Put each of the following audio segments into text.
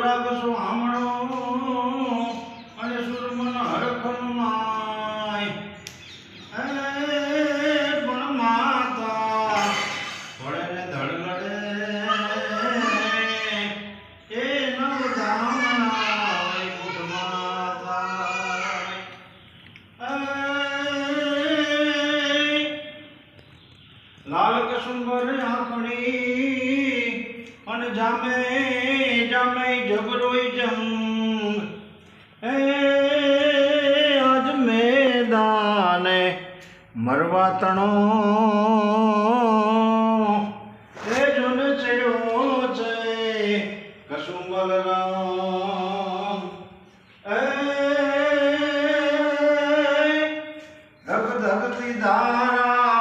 રાગ સુહામણો અને સુરમન હરખન માય પણ માતા ભળે ને ધડગડે એ નવધામના વૈકુંઠ માતા લાલ કસુંબર આંખણી અને જામે જામે જબરોઈ જંગ આજ મેદાને મરવા તણો એ જોન ચડ્યો છે કસુંબલ રામ ધક ધકતી ધારા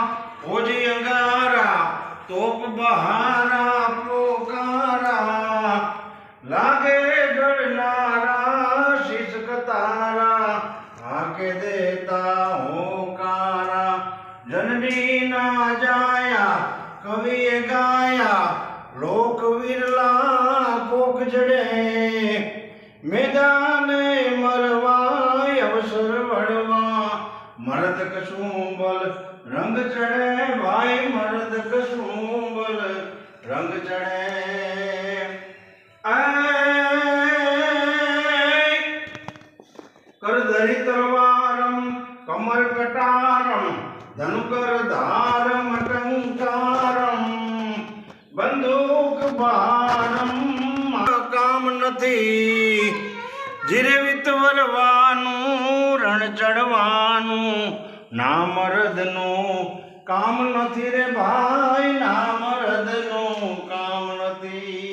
ઓજી અંગારા તોપ બહારા પોકારા લાગે ગળનારા શિષ્ક તારા આકે દેતા હોકારા જનની ના જાયા કવિએ ગાયા લોક વિરલા કોક જડે મેદાને મરવા અવસર વળવા મરદ કસુંબલ રંગ ચડે ભાઈ મરદ કસુંબલ રંગ ચડે કરધરી તલવારમ કમર કટારમ ધનુકર ધારમ ટંકારમ બંદૂક ભારમ કામ નથી જીરે વિતવરવાનું રણ ચડવાનું ના મરદનું કામ નથી રે ભાઈ ના મરદનું કામ નથી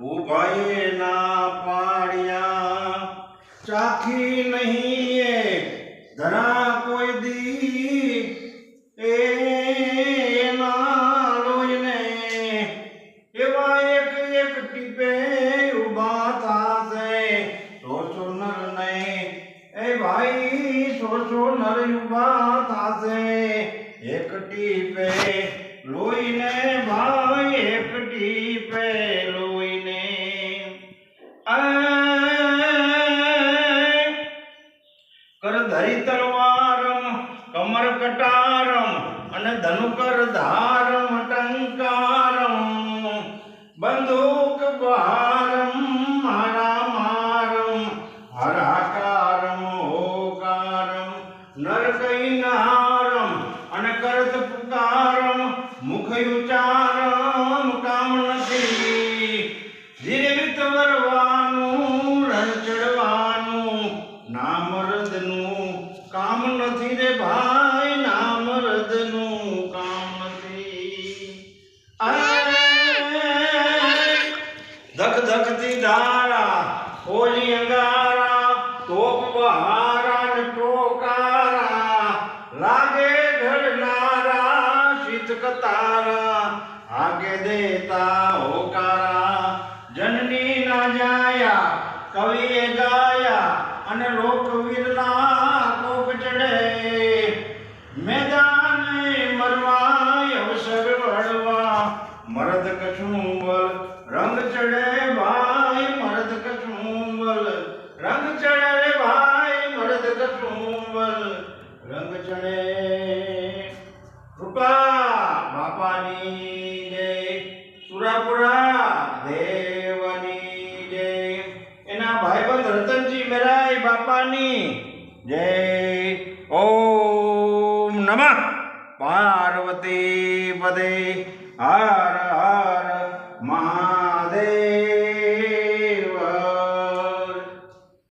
ઉભાઈએ ના પાડ્યા ચાખી નહીં એ ધરા કોઈ દી એ ના લોહીને એવા એક એક ટીપે ઉભા થાશે સોસો નર નહીં એ ભાઈ સોસો નર ઉભા થાશે એક ટીપે લોહીને ભાઈ એક ટીપે લોહીને કરધરી તલવારમ કમર કટારમ અને ધનુકર ધારમ ટંકારમ બંદૂક બહારમ મારા મારમ હરાકારમ હોકારમ નર કૈનારમ અને કરત પુકારમ મુખ ઉચ્ચારમ કામ નથી ધીરે વિતવરવાનું રણ ચડવાનું ના મરદનું કામ નથી રે ભાઈ ના મરદનું કામ નથી ધક ધકતી ધારા ઓલી અંગારા તોપ બહારા ને ટોકારા લાગે ઘડનારા શીતક તારા આગે દેતા હોકારા જનની ના જાયા કવિએ ગાયા અને લોકવીરના કોક ચડે મેદાને મરવા અવસર વળવા મરદ કસુંબલ રંગ ચડે ભાઈ મરદ કસુંબલ રંગ ચડે રે ભાઈ મરદ કસુંબલ રંગ ચડે કૃપા બાપાની જય સુરાપુરા દેવની જય એના ભાઈબંધ રતનજી મેરાઈ બાપાની જય ઓમ નમઃ પાર્વતી પદે હર હર